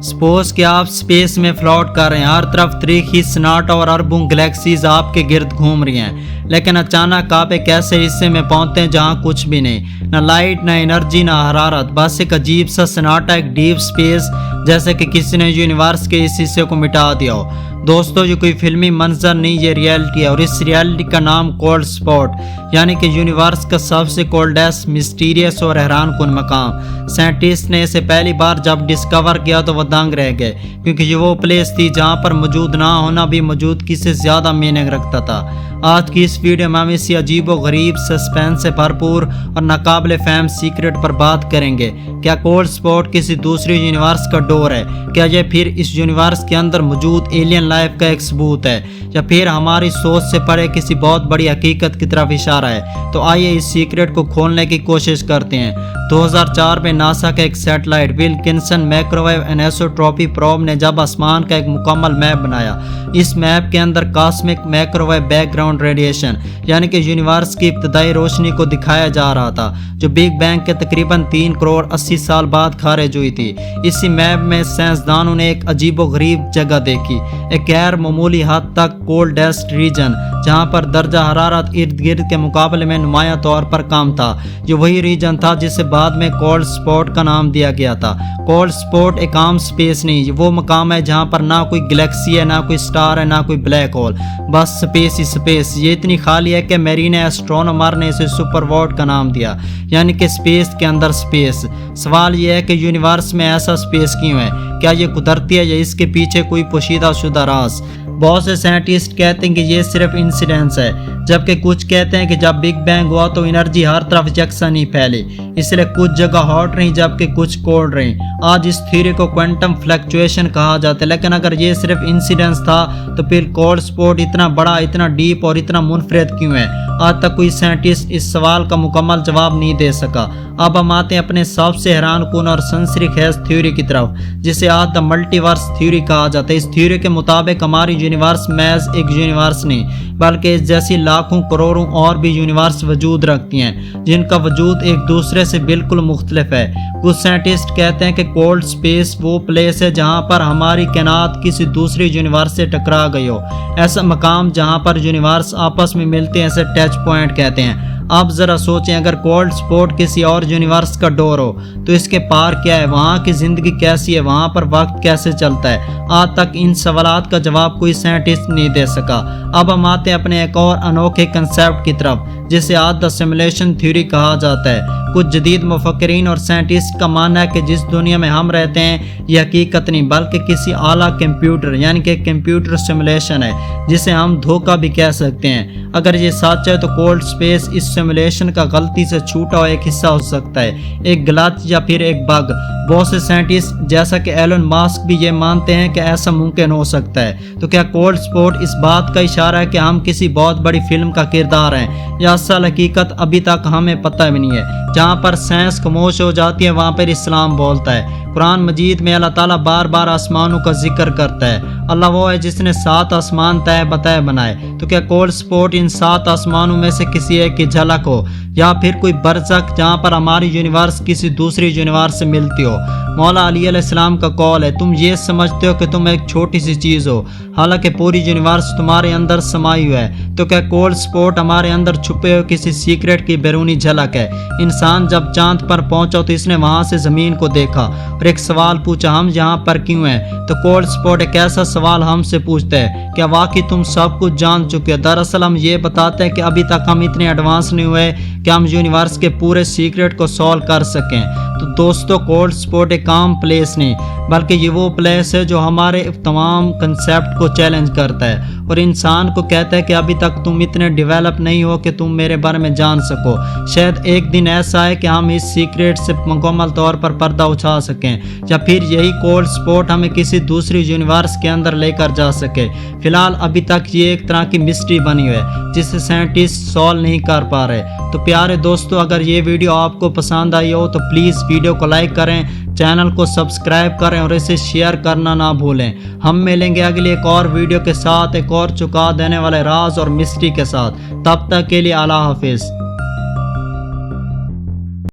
Suppose کہ آپ space میں فلوٹ کر رہے ہیں، ہر طرف تاریخی سناٹا اور اربوں گلیکسیز آپ کے گرد گھوم رہی ہیں، لیکن اچانک آپ ایک ایسے حصے میں پہنچتے ہیں جہاں کچھ بھی نہیں، نہ لائٹ، نہ انرجی، نہ حرارت، بس ایک عجیب سا سناٹا، ایک ڈیپ سپیس، جیسے کہ کسی نے یونیورس کے اس حصے کو مٹا دیا ہو۔ دوستو، یہ کوئی فلمی منظر نہیں، یہ ریئلٹی ہے، اور اس ریئلٹی کا نام کولڈ اسپاٹ، یعنی کہ یونیورس کا سب سے کولڈیسٹ، مسٹیریس اور حیران کن مقام۔ سائنٹسٹ نے اسے پہلی بار جب ڈسکور کیا تو وہ دنگ رہ گئے، کیونکہ یہ وہ پلیس تھی جہاں پر موجود نہ ہونا بھی موجودگی سے زیادہ میننگ رکھتا تھا۔ آج کی اس ویڈیو میں ہم اسی عجیب و غریب، سسپینس سے بھرپور اور ناقابل فہم سیکرٹ پر بات کریں گے۔ کیا کولڈ اسپاٹ کسی دوسری یونیورس کا ڈور ہے؟ کیا یہ پھر اس یونیورس کے اندر موجود ایلین لائف کا ایک ثبوت ہے، یا پھر ہماری سوچ سے پرے کسی بہت بڑی حقیقت کی طرف اشارہ ہے؟ تو آئیے اس سیکرٹ کو کھولنے کی کوشش کرتے ہیں۔ 2004 میں ناسا کا ایک سیٹلائٹ ولکنسن مائکروویو انیسوٹروپی پروب نے جب آسمان کا ایک مکمل میپ بنایا، اس میپ کے اندر cosmic microwave background radiation, یعنی کہ یونیورس کی ابتدائی روشنی کو دکھایا جا رہا تھا، جو بگ بینگ کے تقریباً 3 کروڑ 80 سال بعد خارج ہوئی تھی۔ اسی میپ میں سائنسدانوں نے ایک عجیب و غریب جگہ دیکھی، ایک غیر معمولی حد تک کولڈیسٹ ریجن، جہاں پر درجہ حرارت ارد گرد کے مقابلے میں نمایاں طور پر کم تھا۔ یہ وہی ریجن تھا جسے بعد میں کولڈ اسپاٹ کا نام دیا گیا تھا۔ کولڈ اسپاٹ ایک عام سپیس نہیں، یہ وہ مقام ہے جہاں پر نہ کوئی گلیکسی ہے، نہ کوئی سٹار ہے، نہ کوئی بلیک ہول، بس سپیس ہی سپیس۔ یہ اتنی خالی ہے کہ میرین ایسٹرونومر نے اسے سپر وارڈ کا نام دیا، یعنی کہ سپیس کے اندر سپیس۔ سوال یہ ہے کہ یونیورس میں ایسا سپیس کیوں ہے؟ کیا یہ قدرتی ہے یا اس کے پیچھے کوئی پوشیدہ شدہ راز؟ بہت سے سائنٹسٹ کہتے ہیں کہ یہ صرف انسیڈنس ہے، جبکہ کچھ کہتے ہیں کہ جب بگ بینگ ہوا تو انرجی ہر طرف یکساں نہیں پھیلی، اس لیے کچھ جگہ ہاٹ رہی جبکہ کچھ کولڈ رہی۔ آج اس تھیوری کو کوانٹم فلیکچویشن کہا جاتا ہے، لیکن اگر یہ صرف انسیڈنس تھا تو پھر کولڈ اسپاٹ اتنا بڑا، اتنا ڈیپ اور اتنا منفرد کیوں ہے؟ آج تک کوئی سائنٹسٹ اس سوال کا مکمل جواب نہیں دے سکا۔ اب ہم آتے ہیں اپنے سب سے حیران کن اور سنسری خیز تھیوری کی طرف، جسے آج دا ملٹی ورس تھیوری کہا جاتا ہے۔ اس تھیوری کے مطابق ہماری یونیورس محض ایک یونیورس نہیں، بلکہ اس جیسی لاکھوں کروڑوں اور بھی یونیورس وجود رکھتی ہیں، جن کا وجود ایک دوسرے سے بالکل مختلف ہے۔ کچھ سائنٹسٹ کہتے ہیں کہ کولڈ اسپیس وہ پلیس ہے جہاں پر ہماری کائنات کسی دوسری یونیورس سے ٹکرا گئی ہو، ایسا مقام جہاں پر یونیورس آپس میں ملتے ہیں، اسے ٹچ پوائنٹ کہتے ہیں۔ اب ذرا سوچیں، اگر کولڈ اسپاٹ کسی اور یونیورس کا ڈور ہو تو اس کے پار کیا ہے؟ وہاں کی زندگی کیسی ہے؟ وہاں پر وقت کیسے چلتا ہے؟ آج تک ان سوالات کا جواب کوئی سائنٹسٹ نہیں دے سکا۔ اب ہم آتے ہیں اپنے ایک اور انوکھے کنسیپٹ کی طرف، جسے آج دا سیمولیشن تھیوری کہا جاتا ہے۔ کچھ جدید مفکرین اور سائنٹسٹ کا ماننا ہے کہ جس دنیا میں ہم رہتے ہیں یہ حقیقت نہیں، بلکہ کسی اعلیٰ کمپیوٹر، یعنی کہ کمپیوٹر سیمولیشن ہے، جسے ہم دھوکہ بھی کہہ سکتے ہیں۔ اگر یہ سچ ہے تو کولڈ اسپیس اس سیمولیشن کا غلطی سے چھوٹا ہوا ایک حصہ ہو سکتا ہے، ایک گلچ یا پھر ایک بگ۔ بہت سے سائنٹسٹ جیسا کہ ایلن ماسک بھی یہ مانتے ہیں کہ ایسا ممکن ہو سکتا ہے۔ تو کیا کولڈ اسپاٹ اس بات کا اشارہ ہے کہ ہم کسی بہت بڑی فلم کا کردار ہیں، یا اصل حقیقت ابھی تک ہمیں پتہ بھی نہیں ہے؟ جہاں پر سائنس خاموش ہو جاتی ہے وہاں پر اسلام بولتا ہے۔ قرآن مجید میں اللہ تعالیٰ بار بار آسمانوں کا ذکر کرتا ہے۔ اللہ وہ ہے جس نے 7 آسمان تہ بتہ بنائے۔ تو کیا کولڈ اسپاٹ ان 7 آسمانوں میں سے کسی ایک کی جھلک ہو، یا پھر کوئی برزخ جہاں پر ہماری یونیورس کسی دوسری یونیورس سے ملتی ہو؟ مولا علی علیہ السلام کا قول ہے، تم یہ سمجھتے ہو کہ تم ایک چھوٹی سی چیز ہو، حالانکہ پوری یونیورس تمہارے اندر سمائی ہوئی ہے۔ تو کیا کولڈ اسپاٹ ہمارے اندر چھپے ہوئے کسی سیکرٹ کی بیرونی جھلک ہے؟ انسان جب چاند پر پہنچا تو اس نے وہاں سے زمین کو دیکھا اور ایک سوال پوچھا، ہم یہاں پر کیوں ہیں؟ تو کولڈ اسپاٹ ایک ایسا سوال ہم سے پوچھتا ہے، کیا واقعی تم سب کچھ جان چکے ہو؟ دراصل ہم یہ بتاتے ہیں کہ ابھی تک ہم اتنے ایڈوانس نہیں ہوئے کہ ہم یونیورس کے پورے سیکرٹ کو سولو کر سکیں۔ تو دوستو، کولڈ اسپاٹ ایک عام پلیس نہیں، بلکہ یہ وہ پلیس ہے جو ہمارے تمام کنسیپٹ کو چیلنج کرتا ہے اور انسان کو کہتا ہے کہ ابھی تک تم اتنے ڈیولپ نہیں ہو کہ تم میرے بارے میں جان سکو۔ شاید ایک دن ایسا ہے کہ ہم اس سیکرٹ سے مکمل طور پر پردہ اٹھا سکیں، یا پھر یہی کولڈ اسپاٹ ہمیں کسی دوسری یونیورس کے اندر لے کر جا سکے۔ فی الحال ابھی تک یہ ایک طرح کی مسٹری بنی ہوئی ہے جسے سائنٹسٹ سولو نہیں کر پا رہے۔ تو پیارے دوستو، اگر یہ ویڈیو آپ کو پسند آئی ہو تو پلیز ویڈیو کو لائک کریں، چینل کو سبسکرائب کریں اور اسے شیئر کرنا نہ بھولیں۔ ہم ملیں گے اگلی ایک اور ویڈیو کے ساتھ، ایک اور چکا دینے والے راز اور مسٹری کے ساتھ۔ تب تک کے لیے اللہ حافظ۔